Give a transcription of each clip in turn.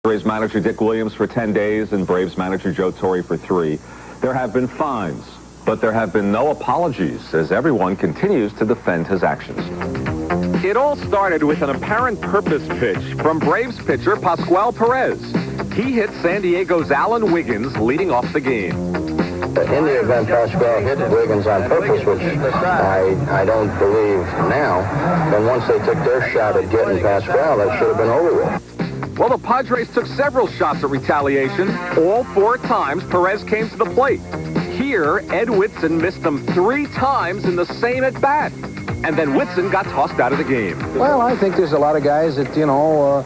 Padres manager Dick Williams for 10 days and Braves manager Joe Torre for 3. There have been fines, but there have been no apologies as everyone continues to defend his actions. It all started with an apparent purpose pitch from Braves pitcher Pascual Perez. He hit San Diego's Alan Wiggins leading off the game. In the event Pascual hit Wiggins on purpose, which I don't believe now, then once they took their shot at getting Pascual, that should have been over with. Well, the Padres took several shots at retaliation. All 4 times Perez came to the plate. Here, Ed Whitson missed him 3 times in the same at-bat. And then Whitson got tossed out of the game. Well, I think there's a lot of guys that, know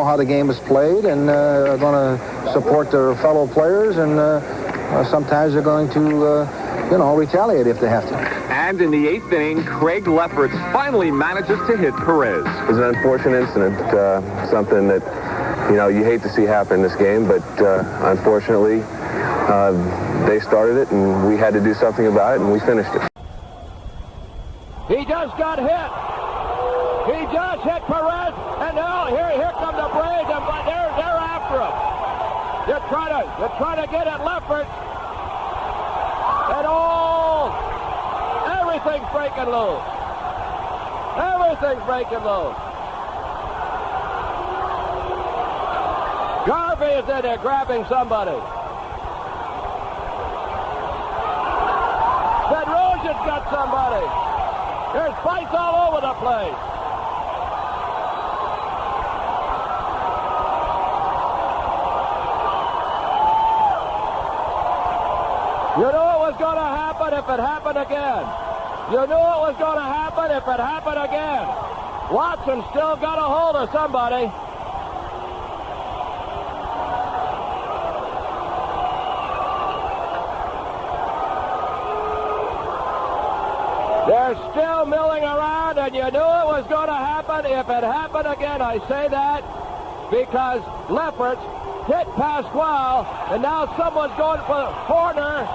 how the game is played and are going to support their fellow players, and sometimes they're going to, retaliate if they have to. And in the 8th inning, Craig Lefferts finally manages to hit Perez. It was an unfortunate incident, something that, you hate to see happen in this game, but unfortunately, they started it, and we had to do something about it, and we finished it. He just got hit. He just hit Perez, and now here come the Braves, and they're after him. They're trying to get at Lefferts, and everything's breaking loose. Everything's breaking loose. Garvey is in there grabbing somebody. Bedrosian's got somebody. There's fights all over the place. You knew it was going to happen if it happened again. You knew it was going to happen if it happened again. Watson still got a hold of somebody. They're still milling around, and you knew it was going to happen if it happened again. I say that because Lefferts hit Pascual, and now someone's going for the corner.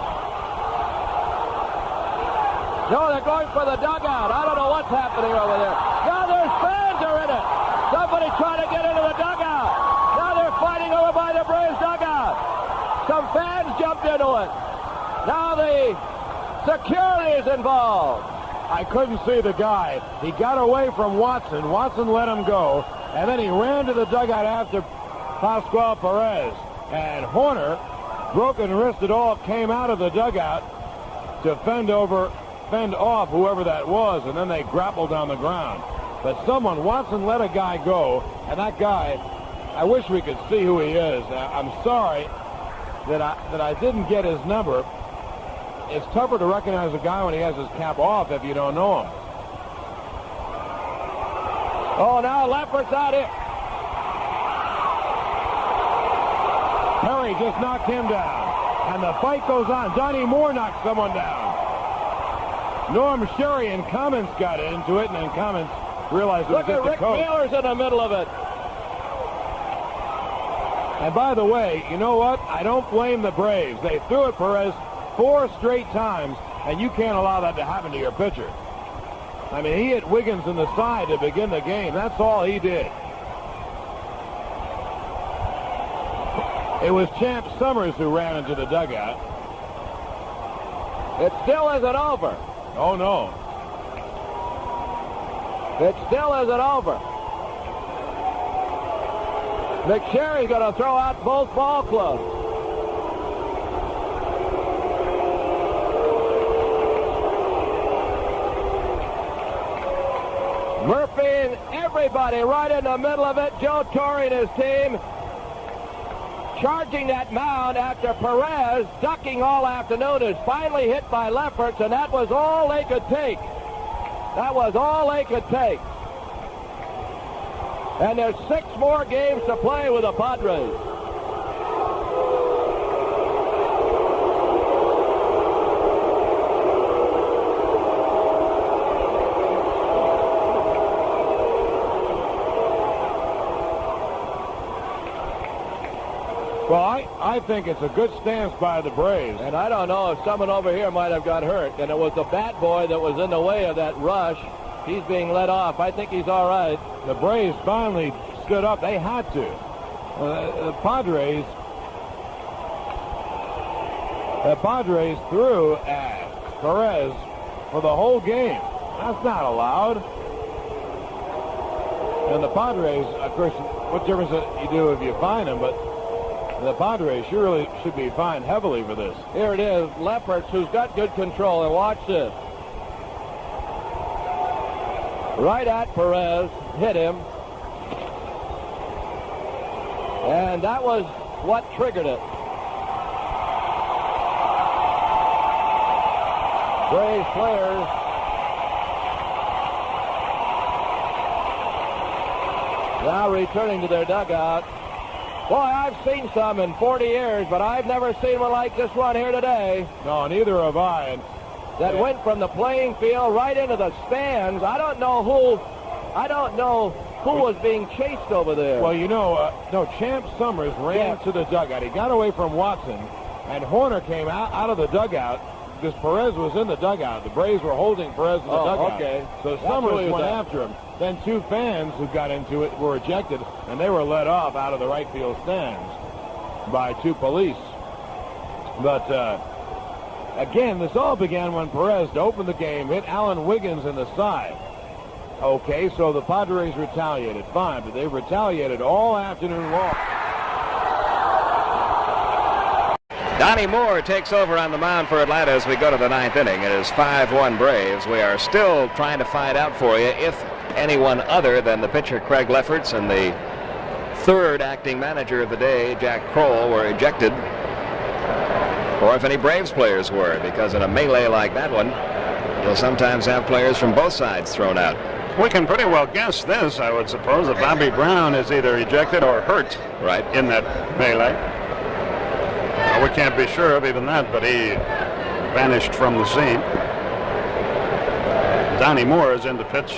No, they're going for the dugout. I don't know what's happening over there. Now there's fans are in it. Somebody trying to get into the dugout. Now they're fighting over by the Braves dugout. Some fans jumped into it. Now the security is involved. I couldn't see the guy. He got away from Watson. Watson let him go, and then he ran to the dugout after Pascual Perez. And Horner, broken wristed all, came out of the dugout to fend off whoever that was, and then they grappled on the ground. But Watson let a guy go, and that guy, I wish we could see who he is. I'm sorry that I didn't get his number. It's tougher to recognize a guy when he has his cap off if you don't know him. Oh, now Lefferts out here. Perry just knocked him down, and the fight goes on. Johnny Moore knocked someone down. Norm Sherry and Cummins got into it, and then Cummins realized it was just the coach. Look at Rick Mueller's in the middle of it. And by the way, you know what? I don't blame the Braves. They threw at Perez 4 straight times, and you can't allow that to happen to your pitcher. I mean, he hit Wiggins in the side to begin the game. That's all he did. It was Champ Summers who ran into the dugout. It still isn't over. Oh, no. It still isn't over. McSherry's going to throw out both ball clubs. Murphy and everybody right in the middle of it. Joe Torre and his team charging that mound after Perez, ducking all afternoon, is finally hit by Lefferts, and that was all they could take. That was all they could take. And there's 6 more games to play with the Padres. Well, I think it's a good stance by the Braves. And I don't know if someone over here might have got hurt. And it was the bat boy that was in the way of that rush. He's being let off. I think he's all right. The Braves finally stood up. They had to. The Padres threw at Perez for the whole game. That's not allowed. And the Padres, of course, what difference you do if you fine them, but the Padres surely should be fined heavily for this. Here it is, Lefferts, who's got good control, and watch this. Right at Perez, hit him. And that was what triggered it. Braves players now returning to their dugout. Boy, I've seen some in 40 years, but I've never seen one like this one here today. No, neither have I. That went from the playing field right into the stands. I don't know who was being chased over there. Well, you know, Champ Summers ran to the dugout. He got away from Watson, and Horner came out of the dugout because Perez was in the dugout. The Braves were holding Perez in the dugout. Okay. So Summers went after him. Then two fans who got into it were ejected, and they were led off out of the right field stands by two police. But again, this all began when Perez, to open the game, hit Alan Wiggins in the side. Okay, so the Padres retaliated. Fine, but they've retaliated all afternoon long. Donnie Moore takes over on the mound for Atlanta as we go to the ninth inning. It is 5-1 Braves. We are still trying to find out for you if anyone other than the pitcher Craig Lefferts and the third acting manager of the day, Jack Kroll, were ejected, or if any Braves players were, because in a melee like that one, you'll sometimes have players from both sides thrown out. We can pretty well guess this, I would suppose, that Bobby Brown is either ejected or hurt in that melee. We can't be sure of even that, but he vanished from the scene. Donnie Moore is in to pitch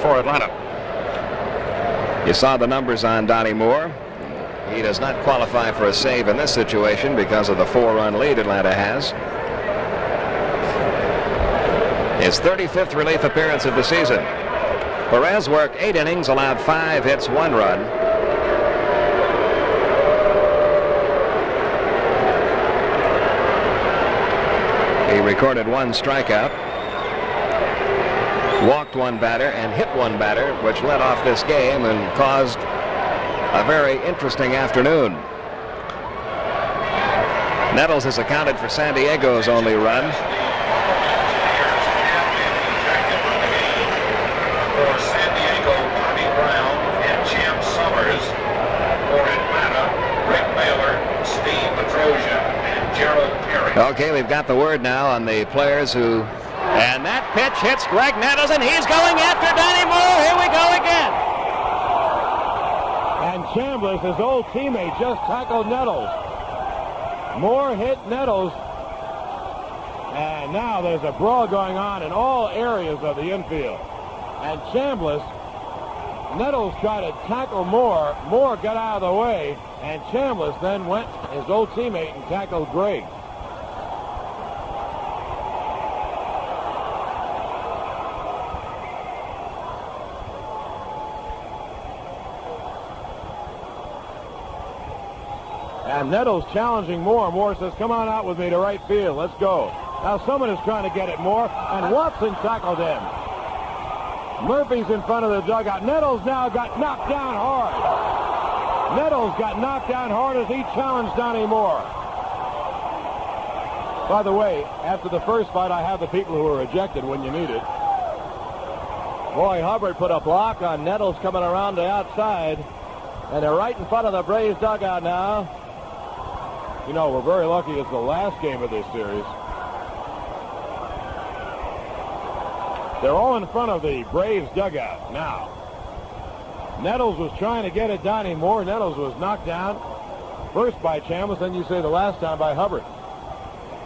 for Atlanta. You saw the numbers on Donnie Moore. He does not qualify for a save in this situation because of the 4-run lead Atlanta has. His 35th relief appearance of the season. Perez worked 8 innings, allowed 5 hits, 1 run. He recorded 1 strikeout, walked 1 batter, and hit 1 batter, which led off this game and caused a very interesting afternoon. Nettles has accounted for San Diego's only run. For San Diego, Bobby Brown and Champ Summers. For Atlanta, Rick Mailer, Steve Petrosian, and Gerald Perry. Okay, we've got the word now on the players who... And that pitch hits Greg Nettles, and he's going after Donnie Moore. Here we go again. And Chambliss, his old teammate, just tackled Nettles. Moore hit Nettles. And now there's a brawl going on in all areas of the infield. And Chambliss, Nettles tried to tackle Moore. Moore got out of the way, and Chambliss then went, his old teammate, and tackled Greg. And Nettles challenging Moore. Moore says, come on out with me to right field. Let's go. Now someone is trying to get at Moore, and Watson tackled him. Murphy's in front of the dugout. Nettles now got knocked down hard. Nettles got knocked down hard as he challenged Donnie Moore. By the way, after the first fight, I have the people who were ejected when you need it. Boy, Hubbard put a block on Nettles coming around the outside. And they're right in front of the Braves dugout now. You know, we're very lucky it's the last game of this series. They're all in front of the Braves dugout now. Nettles was trying to get at Donnie Moore. Nettles was knocked down first by Chambliss, then you say the last time by Hubbard.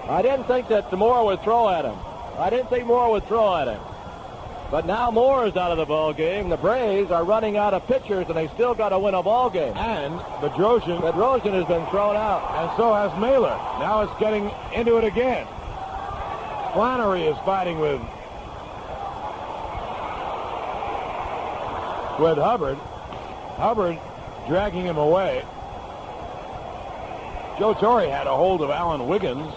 I didn't think that Moore would throw at him. But now Moore is out of the ball game. The Braves are running out of pitchers, and they still got to win a ball game. And Bedrosian has been thrown out. And so has Mailer. Now it's getting into it again. Flannery is fighting with Hubbard. Hubbard dragging him away. Joe Torre had a hold of Alan Wiggins.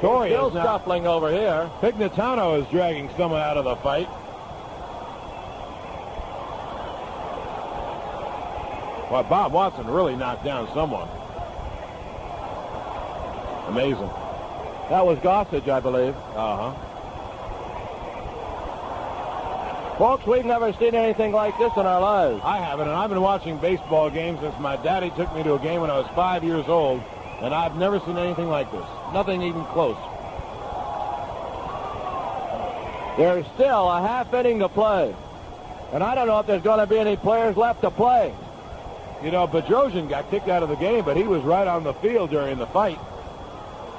Torre still is now scuffling over here. Pignatano is dragging someone out of the fight. Well, Bob Watson really knocked down someone. Amazing. That was Gossage, I believe. Uh-huh. Folks, we've never seen anything like this in our lives. I haven't, and I've been watching baseball games since my daddy took me to a game when I was 5 years old, and I've never seen anything like this. Nothing even close. There's still a half inning to play. And I don't know if there's going to be any players left to play. You know, Bedrosian got kicked out of the game, but he was right on the field during the fight.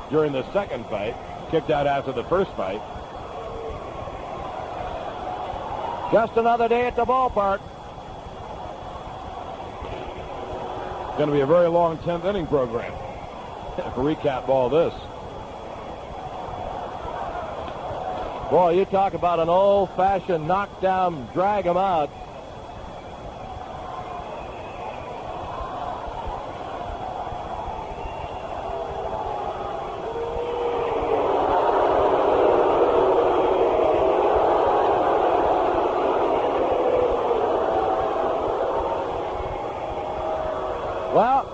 During the second fight. Kicked out after the first fight. Just another day at the ballpark. It's going to be a very long 10th inning program. Recap all this. Boy, you talk about an old-fashioned knockdown, drag 'em out. Well,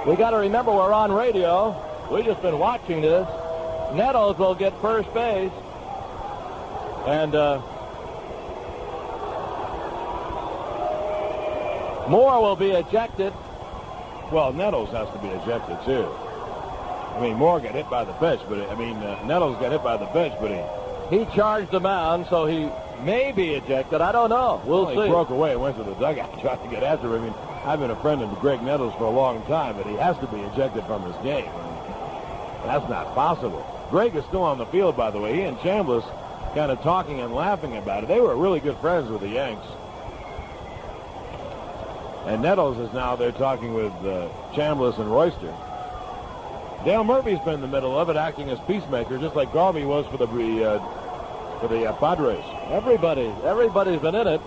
we got to remember we're on radio. We've just been watching this. Nettles will get first base. And Moore will be ejected. Well, Nettles has to be ejected, too. I mean, Moore got hit by the bench, but Nettles got hit by the bench, but he charged the mound, so he may be ejected. I don't know. We'll see. He broke away and went to the dugout, tried to get after him. I mean, I've been a friend of Greg Nettles for a long time, but he has to be ejected from this game. That's not possible. Greg is still on the field, by the way. He and Chambliss kind of talking and laughing about it. They were really good friends with the Yanks. And Nettles is now there talking with Chambliss and Royster. Dale Murphy's been in the middle of it, acting as peacemaker, just like Garvey was for the Padres. Everybody's been in it.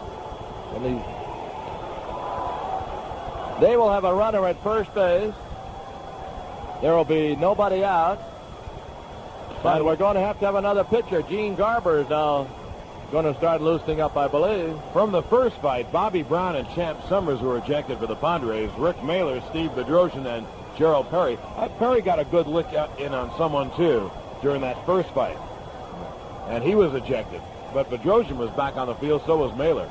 And they will have a runner at first base. There will be nobody out. But we're going to have another pitcher. Gene Garber is now going to start loosening up, I believe. From the first fight, Bobby Brown and Champ Summers were ejected for the Padres. Rick Mailer, Steve Bedrosian, and Gerald Perry. Perry got a good lick in on someone, too, during that first fight. And he was ejected. But Bedrosian was back on the field, so was Mailer.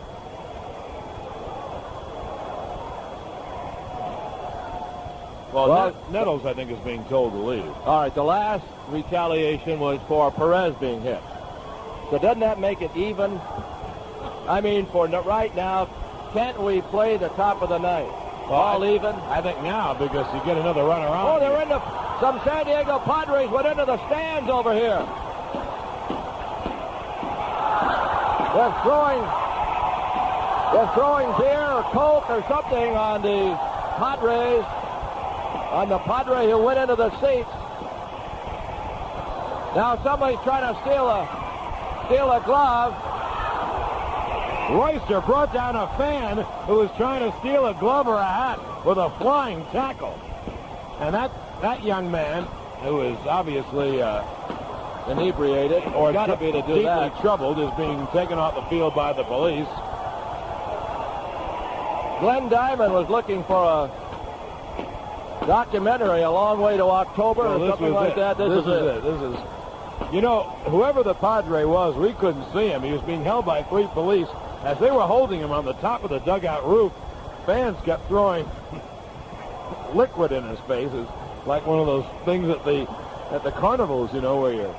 Well, Nettles, I think, is being told to leave. All right, the last retaliation was for Perez being hit. So doesn't that make it even? I mean, for right now, can't we play the top of the ninth? All even? I think now, because you get another runner on. Oh, they're in some San Diego Padres went into the stands over here. They're throwing beer or Coke or something on the Padres. On the Padre who went into the seats. Now somebody's trying to steal a glove. Royster brought down a fan who was trying to steal a glove or a hat with a flying tackle. And that young man, who is obviously inebriated or got to be to do that, troubled, is being taken off the field by the police. Glenn Diamond was looking for a documentary A Long Way to October or something like that. This is it. You know, whoever the Padre was, we couldn't see him. He was being held by 3 police. As they were holding him on the top of the dugout roof, fans kept throwing liquid in his face. It's like one of those things at the carnivals, you know, where you're...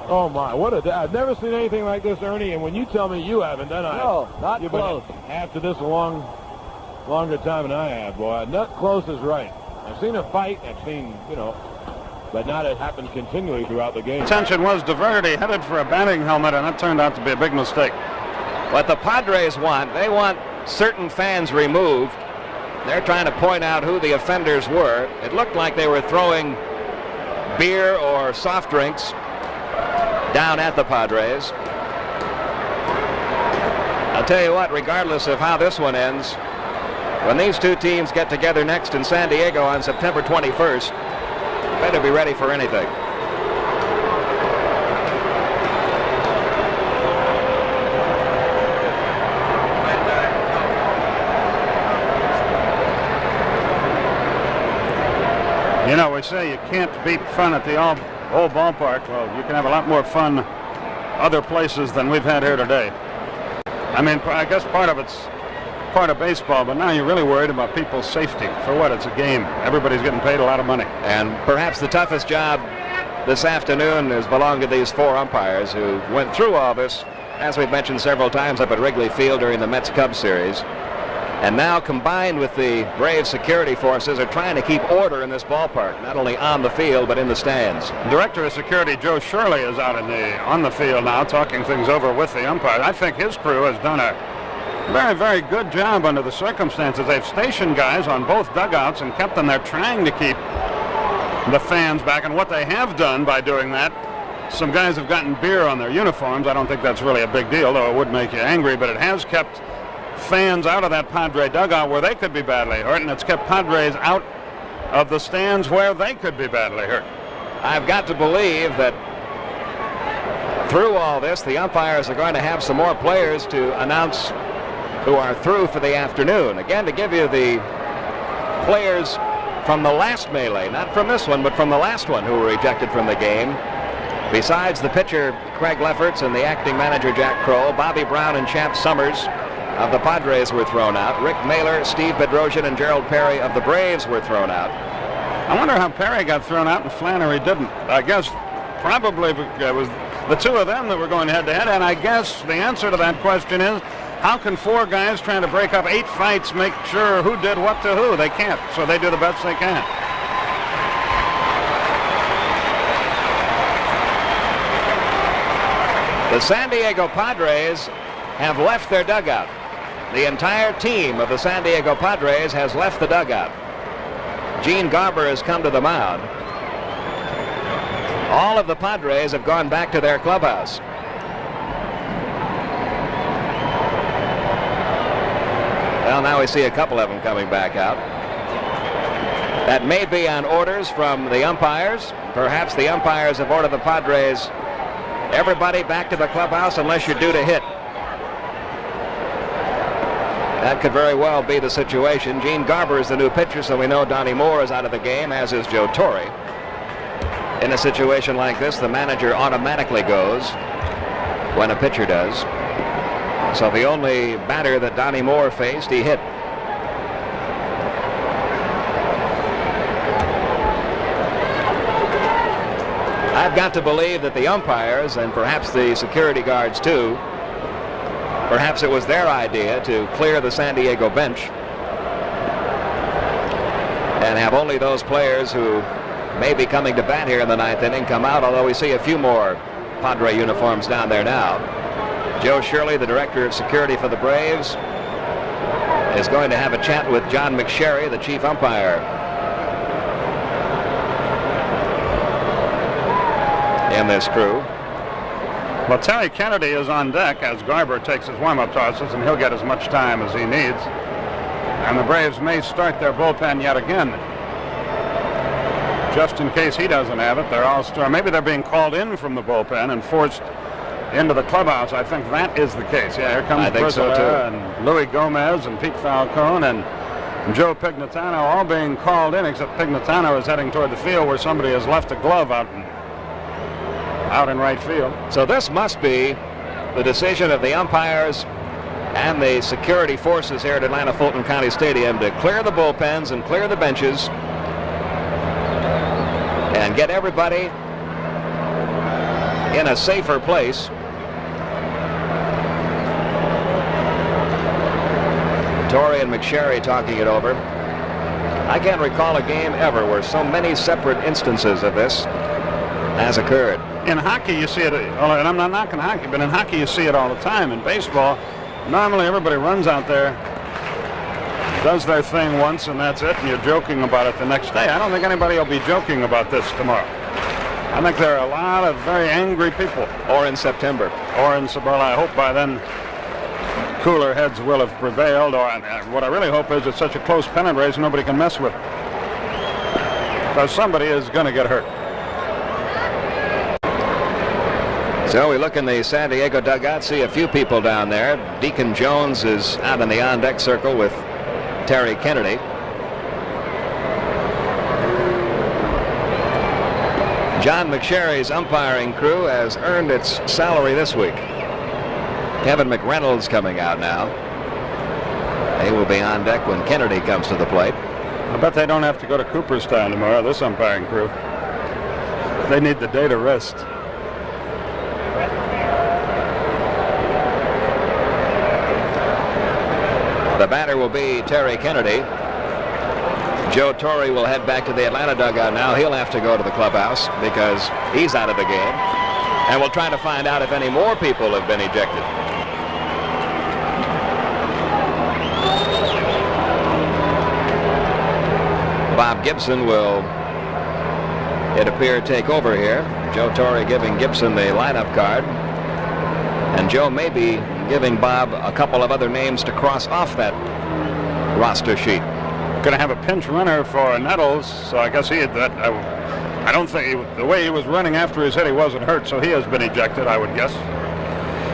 Oh, my, I've never seen anything like this, Ernie, and when you tell me you haven't, then No, not close. After this longer time than I have, boy. Not close is right. I've seen a fight. I've seen, but not it happened continually throughout the game. Attention was diverted. He headed for a batting helmet, and that turned out to be a big mistake. What the Padres want, they want certain fans removed. They're trying to point out who the offenders were. It looked like they were throwing beer or soft drinks down at the Padres. I'll tell you what, regardless of how this one ends, when these two teams get together next in San Diego on September 21st, better be ready for anything. You know, we say you can't beat fun at the old ballpark. Well, you can have a lot more fun other places than we've had here today. I mean, I guess part of it's part of baseball, but now you're really worried about people's safety. For what? It's a game. Everybody's getting paid a lot of money. And perhaps the toughest job this afternoon has belonged to these 4 umpires who went through all this, as we've mentioned several times, up at Wrigley Field during the Mets-Cubs series. And now, combined with the Braves security forces, are trying to keep order in this ballpark, not only on the field, but in the stands. Director of Security Joe Shirley is out on the field now, talking things over with the umpire. I think his crew has done a very, very good job under the circumstances. They've stationed guys on both dugouts and kept them there, trying to keep the fans back. And what they have done by doing that, some guys have gotten beer on their uniforms. I don't think that's really a big deal, though it would make you angry, but it has kept fans out of that Padre dugout where they could be badly hurt, and it's kept Padres out of the stands where they could be badly hurt. I've got to believe that through all this, the umpires are going to have some more players to announce who are through for the afternoon. Again, to give you the players from the last melee, not from this one, but from the last one, who were ejected from the game. Besides the pitcher, Craig Lefferts, and the acting manager, Jack Kroll, Bobby Brown and Champ Summers of the Padres were thrown out. Rick Mailer, Steve Bedrosian, and Gerald Perry of the Braves were thrown out. I wonder how Perry got thrown out and Flannery didn't. I guess probably it was the two of them that were going head-to-head, and I guess the answer to that question is, how can 4 guys trying to break up 8 fights make sure who did what to who? They can't, so they do the best they can. The San Diego Padres have left their dugout. The entire team of the San Diego Padres has left the dugout. Gene Garber has come to the mound. All of the Padres have gone back to their clubhouse. Well, now we see a couple of them coming back out. That may be on orders from the umpires. Perhaps the umpires have ordered the Padres, everybody back to the clubhouse unless you're due to hit. That could very well be the situation. Gene Garber is the new pitcher, so we know Donnie Moore is out of the game, as is Joe Torre. In a situation like this, the manager automatically goes when a pitcher does. So the only batter that Donnie Moore faced, he hit. I've got to believe that the umpires, and perhaps the security guards too, perhaps it was their idea to clear the San Diego bench and have only those players who may be coming to bat here in the 9th inning come out, although we see a few more Padre uniforms down there now. Joe Shirley, the director of security for the Braves, is going to have a chat with John McSherry, the chief umpire, in this crew. Well, Terry Kennedy is on deck as Garber takes his warm-up tosses, and he'll get as much time as he needs. And the Braves may start their bullpen yet again. Just in case he doesn't have it, they're all maybe they're being called in from the bullpen and forced into the clubhouse. I think that is the case. Yeah, here comes Brisella and Louis Gomez and Pete Falcone and Joe Pignatano all being called in, except Pignatano is heading toward the field where somebody has left a glove out in right field. So this must be the decision of the umpires and the security forces here at Atlanta Fulton County Stadium to clear the bullpens and clear the benches and get everybody in a safer place. Torre and McSherry talking it over. I can't recall a game ever where so many separate instances of this has occurred. In hockey, you see it, and I'm not knocking hockey, but in hockey, you see it all the time. In baseball, normally everybody runs out there, does their thing once, and that's it, and you're joking about it the next day. I don't think anybody will be joking about this tomorrow. I think there are a lot of very angry people. Or in September. Or in September. I hope by then cooler heads will have prevailed. Or what I really hope is it's such a close pennant race nobody can mess with it. Because somebody is going to get hurt. So we look in the San Diego dugout, see a few people down there. Deacon Jones is out in the on-deck circle with Terry Kennedy. John McSherry's umpiring crew has earned its salary this week. Kevin McReynolds coming out now. They will be on deck when Kennedy comes to the plate. I bet they don't have to go to Cooperstown tomorrow, this umpiring crew. They need the day to rest. The batter will be Terry Kennedy. Joe Torre will head back to the Atlanta dugout now. He'll have to go to the clubhouse because he's out of the game. And we'll try to find out if any more people have been ejected. Bob Gibson will, it appear, take over here. Joe Torre giving Gibson the lineup card. And Joe may be giving Bob a couple of other names to cross off that roster sheet. Going to have a pinch runner for Nettles, so I guess he had that. I don't think the way he was running after his hit, he wasn't hurt, so he has been ejected, I would guess.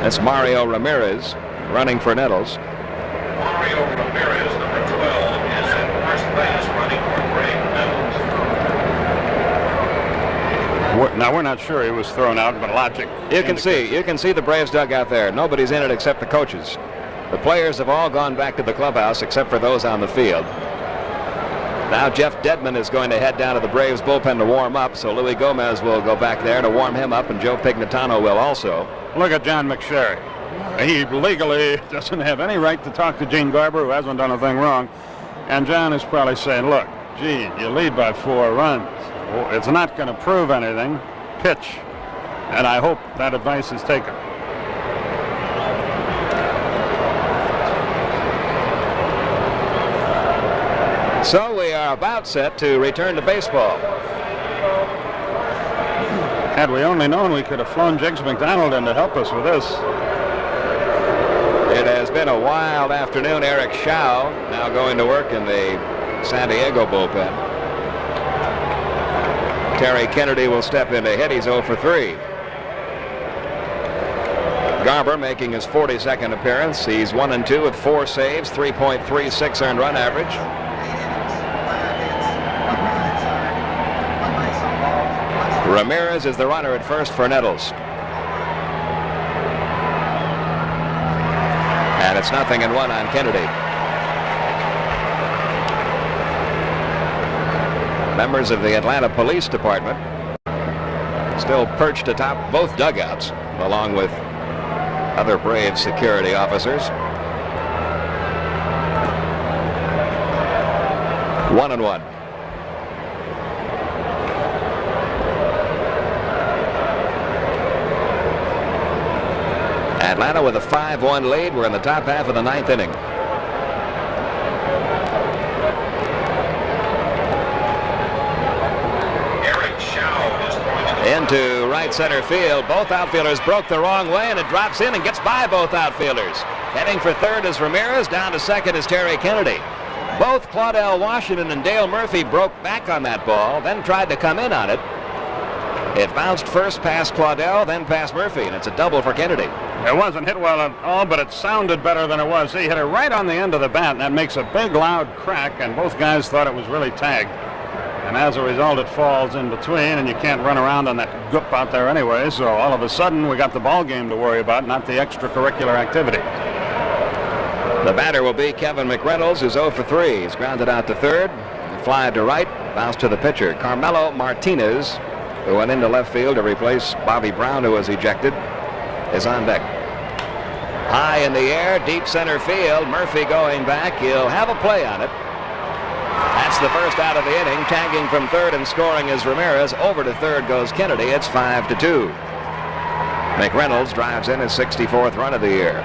That's Mario Ramirez running for Nettles. Mario Ramirez, number 12, is at first base running for Greg Nettles. Now we're not sure he was thrown out, but logic. You can see the Braves dugout there. Nobody's in it except the coaches. The players have all gone back to the clubhouse except for those on the field. Now Jeff Dedman is going to head down to the Braves bullpen to warm up, so Louis Gomez will go back there to warm him up, and Joe Pignatano will also. Look at John McSherry. He legally doesn't have any right to talk to Gene Garber, who hasn't done a thing wrong. And John is probably saying, look, Gene, you lead by 4 runs. It's not going to prove anything. Pitch. And I hope that advice is taken. So we are about set to return to baseball. Had we only known, we could have flown Jiggs McDonald in to help us with this. It has been a wild afternoon. Eric Schau now going to work in the San Diego bullpen. Terry Kennedy will step in to hit. He's 0 for 3. Garber making his 42nd appearance. He's 1 and 2 with 4 saves, 3.36 earned run average. Ramirez is the runner at first for Nettles. And it's 0-1 on Kennedy. Members of the Atlanta Police Department still perched atop both dugouts, along with other Braves security officers. 1-1. Atlanta with a 5-1 lead. We're in the top half of the 9th inning. Eric Schau is going to Into right center field. Both outfielders broke the wrong way, and it drops in and gets by both outfielders. Heading for third is Ramirez. Down to second is Terry Kennedy. Both Claudell Washington and Dale Murphy broke back on that ball, then tried to come in on it. It bounced first past Claudell, then past Murphy, and it's a double for Kennedy. It wasn't hit well at all, but it sounded better than it was. He hit it right on the end of the bat, and that makes a big, loud crack, and both guys thought it was really tagged. And as a result, it falls in between, and you can't run around on that goop out there anyway, so all of a sudden, we got the ball game to worry about, not the extracurricular activity. The batter will be Kevin McReynolds, who's 0 for 3. He's grounded out to third, fly to right, bounce to the pitcher. Carmelo Martinez, who went into left field to replace Bobby Brown, who was ejected, is on deck. High in the air, deep center field. Murphy going back. He'll have a play on it. That's the first out of the inning. Tagging from third and scoring is Ramirez. Over to third goes Kennedy. It's 5-2. McReynolds drives in his 64th run of the year.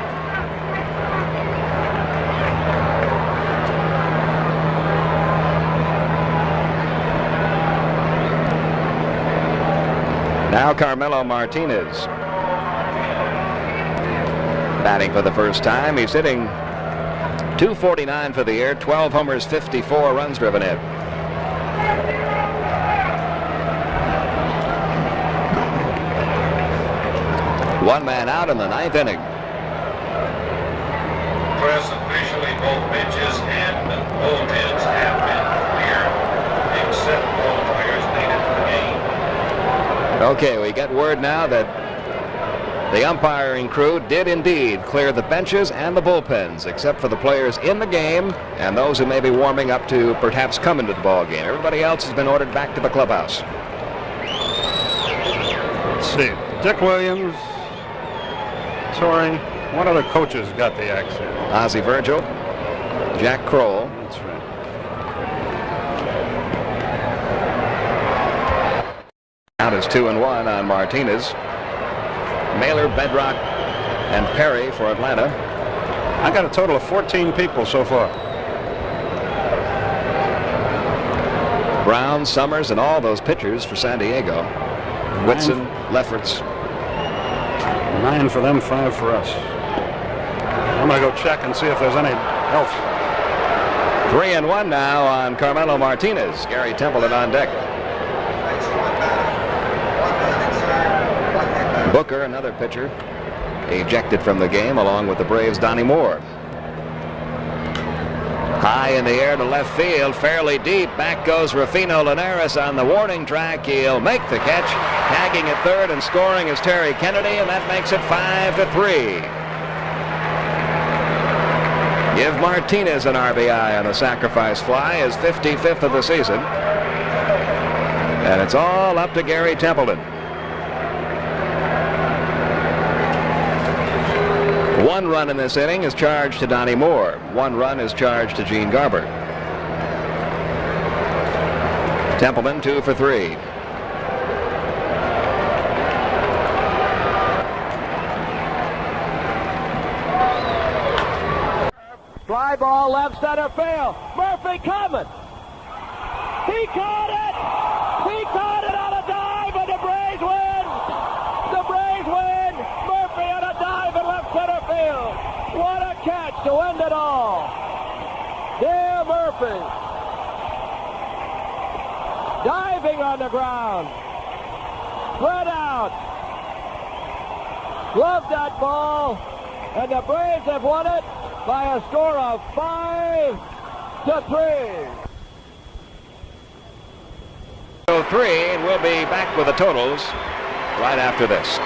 Now Carmelo Martinez. batting for the first time. He's hitting .249 for the year, 12 homers, 54 runs driven in. One man out in the ninth inning. Press officially, both benches and bullpens have been cleared, except ball players needed for the game. Okay, we get word now that the umpiring crew did indeed clear the benches and the bullpens, except for the players in the game and those who may be warming up to perhaps come into the ball game. Everybody else has been ordered back to the clubhouse. Let's see. Dick Williams, Torrey. What other coaches got the axe here? Ozzie Virgil, Jack Kroll. That's right. Out is 2-1 on Martinez. Mailer, Bedrock, and Perry for Atlanta. I got a total of 14 people so far. Brown, Summers, and all those pitchers for San Diego. Whitson, Lefferts. 9 for them, 5 for us. I'm going to go check and see if there's any else. 3-1 now on Carmelo Martinez. Gary Templeton on deck. Booker, another pitcher, ejected from the game along with the Braves' Donnie Moore. High in the air to left field, fairly deep. Back goes Rufino Linares on the warning track. He'll make the catch. Tagging at third and scoring is Terry Kennedy, and that makes it 5-3. Give Martinez an RBI on a sacrifice fly, his 55th of the season. And it's all up to Gary Templeton. 1 run in this inning is charged to Donnie Moore. 1 run is charged to Gene Garber. Templeton 2 for 3. Fly ball left center field. Murphy coming. He caught it. He caught it on a dive, and the Braves win. The Braves win. Murphy on a dive in left center field. What a catch to end it all. There, Murphy. Diving on the ground. Spread out. Gloved that ball, and the Braves have won it by a score of 5-3. 3, and we'll be back with the totals right after this.